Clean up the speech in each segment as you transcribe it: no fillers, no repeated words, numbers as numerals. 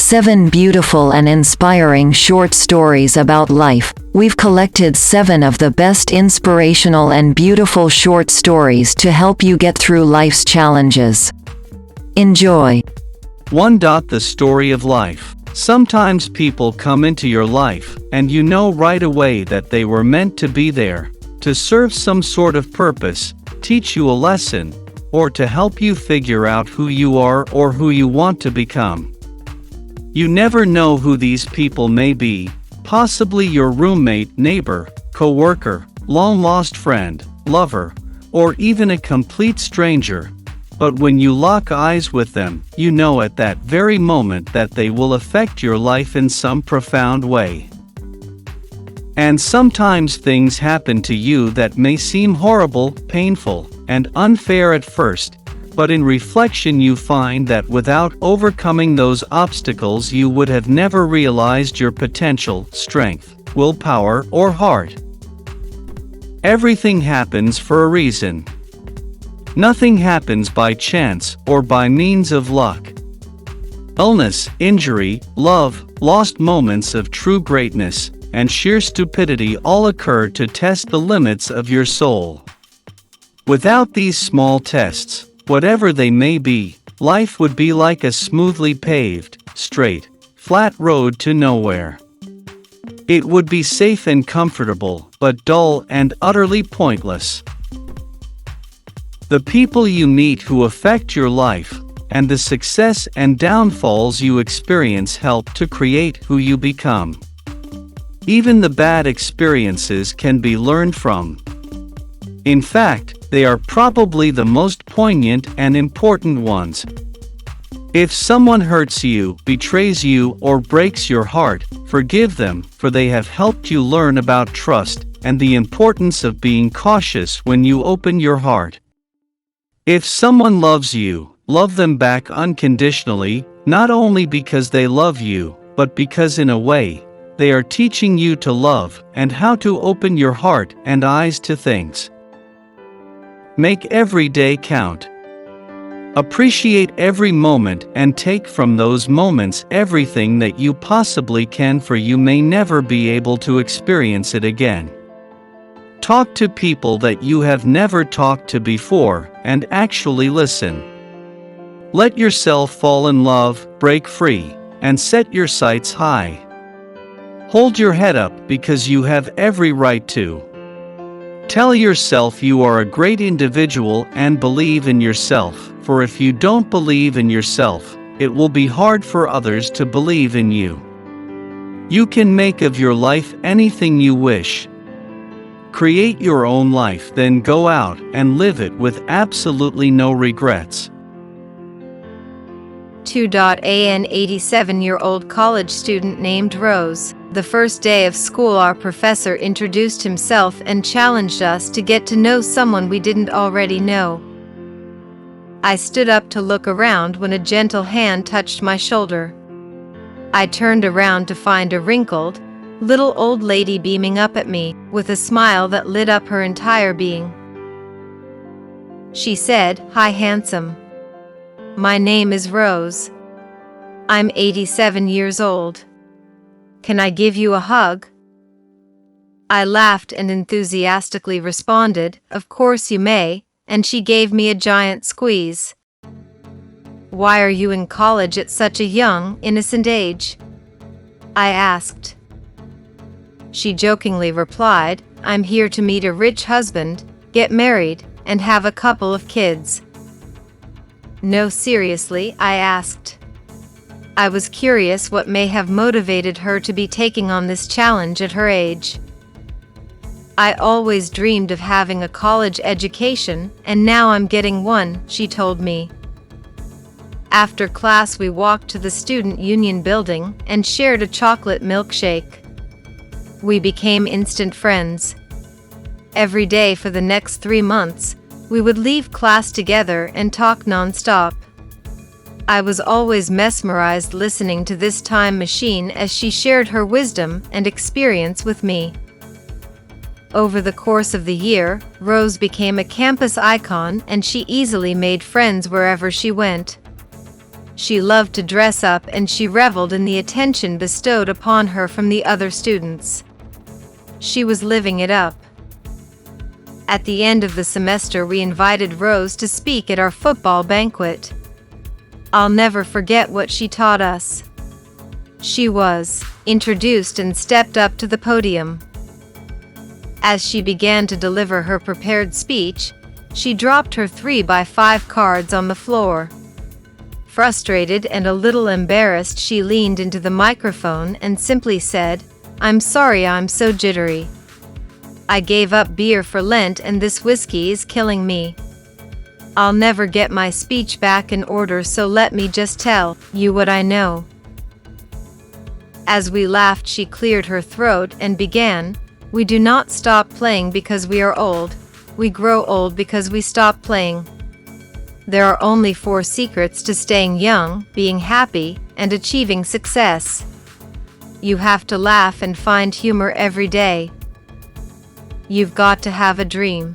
7 beautiful and inspiring short stories about life. We've collected 7 of the best inspirational and beautiful short stories to help you get through life's challenges. Enjoy. 1. The story of life. Sometimes people come into your life, and you know right away that they were meant to be there, to serve some sort of purpose, teach you a lesson, or to help you figure out who you are or who you want to become. You never know who these people may be, possibly your roommate, neighbor, co-worker, long-lost friend, lover, or even a complete stranger. But when you lock eyes with them, you know at that very moment that they will affect your life in some profound way. And sometimes things happen to you that may seem horrible, painful, and unfair at first, but in reflection you find that without overcoming those obstacles you would have never realized your potential, strength, willpower, or heart. Everything happens for a reason. Nothing happens by chance or by means of luck. Illness, injury, love, lost moments of true greatness, and sheer stupidity all occur to test the limits of your soul. Without these small tests, whatever they may be, life would be like a smoothly paved, straight, flat road to nowhere. It would be safe and comfortable, but dull and utterly pointless. The people you meet who affect your life, and the success and downfalls you experience help to create who you become. Even the bad experiences can be learned from. In fact, they are probably the most poignant and important ones. If someone hurts you, betrays you, or breaks your heart, forgive them, for they have helped you learn about trust and the importance of being cautious when you open your heart. If someone loves you, love them back unconditionally, not only because they love you, but because in a way, they are teaching you to love and how to open your heart and eyes to things. Make every day count. Appreciate every moment and take from those moments everything that you possibly can, for you may never be able to experience it again. Talk to people that you have never talked to before and actually listen. Let yourself fall in love, break free, and set your sights high. Hold your head up because you have every right to. Tell yourself you are a great individual and believe in yourself, for if you don't believe in yourself, it will be hard for others to believe in you. You can make of your life anything you wish. Create your own life, then go out and live it with absolutely no regrets. 2. An 87-year-old college student named Rose. The first day of school, our professor introduced himself and challenged us to get to know someone we didn't already know. I stood up to look around when a gentle hand touched my shoulder. I turned around to find a wrinkled, little old lady beaming up at me, with a smile that lit up her entire being. She said, "Hi, handsome. My name is Rose. I'm 87 years old. Can I give you a hug?" I laughed and enthusiastically responded, "Of course you may," and she gave me a giant squeeze. "Why are you in college at such a young, innocent age?" I asked. She jokingly replied, "I'm here to meet a rich husband, get married, and have a couple of kids." "No, seriously?" I asked. I was curious what may have motivated her to be taking on this challenge at her age. "I always dreamed of having a college education, and now I'm getting one," she told me. After class, we walked to the Student Union building and shared a chocolate milkshake. We became instant friends. Every day for the next 3 months, we would leave class together and talk non-stop. I was always mesmerized listening to this time machine as she shared her wisdom and experience with me. Over the course of the year, Rose became a campus icon and she easily made friends wherever she went. She loved to dress up and she reveled in the attention bestowed upon her from the other students. She was living it up. At the end of the semester, we invited Rose to speak at our football banquet. I'll never forget what she taught us. She was introduced and stepped up to the podium. As she began to deliver her prepared speech, she dropped her 3x5 cards on the floor. Frustrated and a little embarrassed, she leaned into the microphone and simply said, "I'm sorry, I'm so jittery. I gave up beer for Lent and this whiskey is killing me. I'll never get my speech back in order, so let me just tell you what I know." As we laughed, she cleared her throat and began, "We do not stop playing because we are old. We grow old because we stop playing. There are only 4 secrets to staying young, being happy, and achieving success. You have to laugh and find humor every day. You've got to have a dream.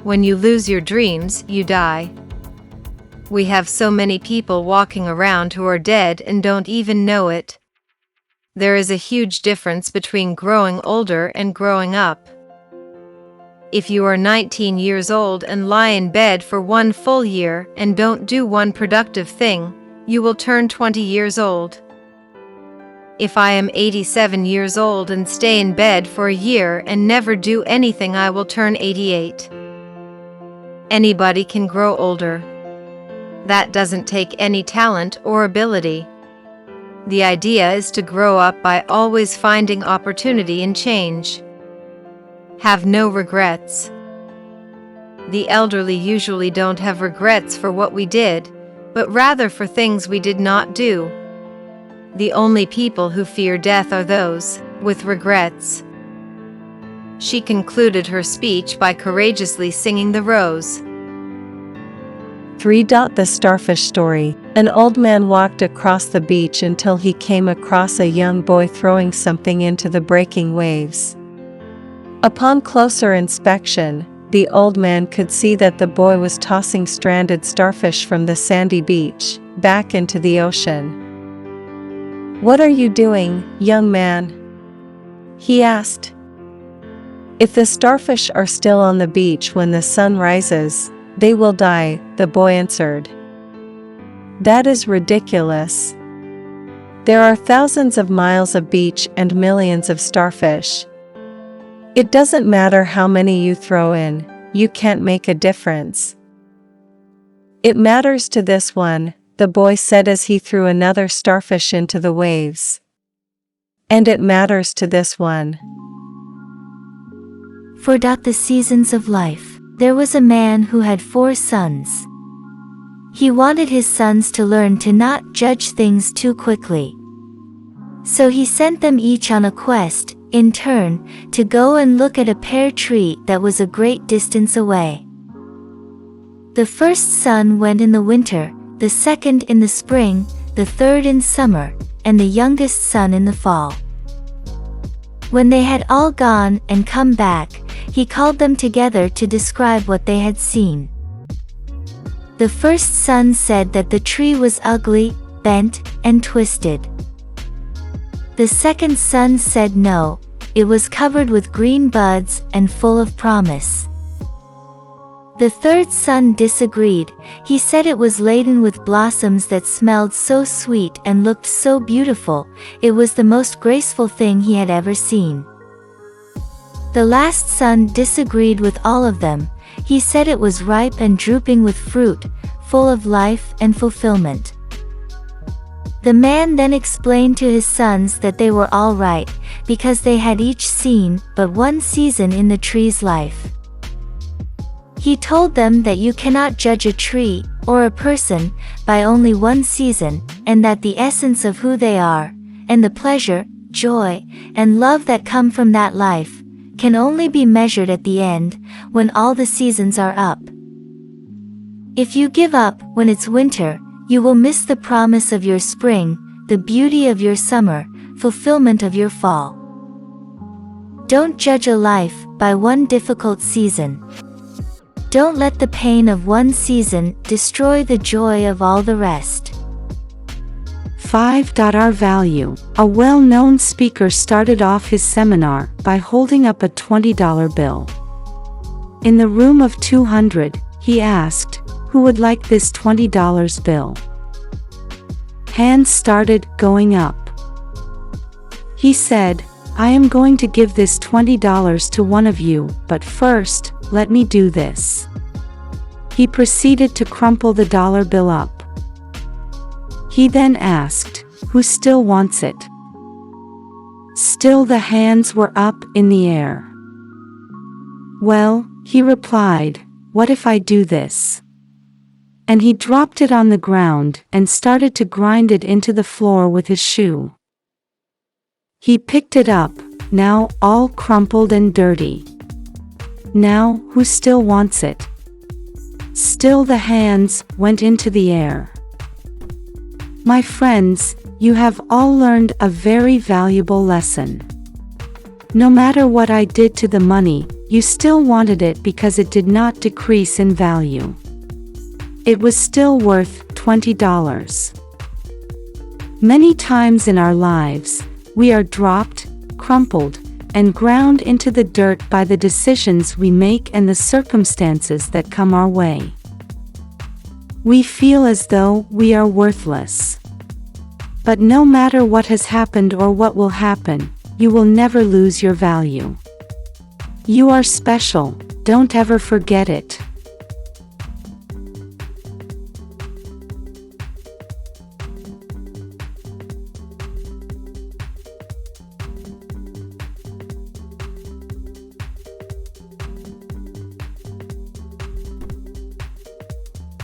When you lose your dreams, you die. We have so many people walking around who are dead and don't even know it. There is a huge difference between growing older and growing up. If you are 19 years old and lie in bed for 1 full year and don't do one productive thing, you will turn 20 years old. If I am 87 years old and stay in bed for a year and never do anything, I will turn 88. Anybody can grow older. That doesn't take any talent or ability. The idea is to grow up by always finding opportunity and change. Have no regrets. The elderly usually don't have regrets for what we did, but rather for things we did not do. The only people who fear death are those with regrets." She concluded her speech by courageously singing The Rose. 3. The Starfish Story. An old man walked across the beach until he came across a young boy throwing something into the breaking waves. Upon closer inspection, the old man could see that the boy was tossing stranded starfish from the sandy beach back into the ocean. "What are you doing, young man?" he asked. "If the starfish are still on the beach when the sun rises, they will die," the boy answered. "That is ridiculous. There are thousands of miles of beach and millions of starfish. It doesn't matter how many you throw in, you can't make a difference." "It matters to this one," the boy said as he threw another starfish into the waves. "And it matters to this one." For the seasons of life. There was a man who had 4 sons. He wanted his sons to learn to not judge things too quickly. So he sent them each on a quest, in turn, to go and look at a pear tree that was a great distance away. The first son went in the winter, the second in the spring, the third in summer, and the youngest son in the fall. When they had all gone and come back, he called them together to describe what they had seen. The first son said that the tree was ugly, bent, and twisted. The second son said no, it was covered with green buds and full of promise. The third son disagreed. He said it was laden with blossoms that smelled so sweet and looked so beautiful, it was the most graceful thing he had ever seen. The last son disagreed with all of them. He said it was ripe and drooping with fruit, full of life and fulfillment. The man then explained to his sons that they were all right, because they had each seen but one season in the tree's life. He told them that you cannot judge a tree, or a person, by only one season, and that the essence of who they are, and the pleasure, joy, and love that come from that life, can only be measured at the end, when all the seasons are up. If you give up when it's winter, you will miss the promise of your spring, the beauty of your summer, fulfillment of your fall. Don't judge a life by one difficult season. Don't let the pain of one season destroy the joy of all the rest. 5. Our value. A well-known speaker started off his seminar by holding up a $20 bill. In the room of 200, he asked, "Who would like this $20 bill?" Hands started going up. He said, "I am going to give this $20 to one of you, but first, let me do this." He proceeded to crumple the dollar bill up. He then asked, "Who still wants it?" Still the hands were up in the air. "Well," he replied, "what if I do this?" And he dropped it on the ground and started to grind it into the floor with his shoe. He picked it up, now all crumpled and dirty. "Now, who still wants it?" Still the hands went into the air. My friends, you have all learned a very valuable lesson. No matter what I did to the money, you still wanted it because it did not decrease in value. It was still worth $20. Many times in our lives, we are dropped, crumpled, and ground into the dirt by the decisions we make and the circumstances that come our way. We feel as though we are worthless. But no matter what has happened or what will happen, you will never lose your value. You are special, don't ever forget it.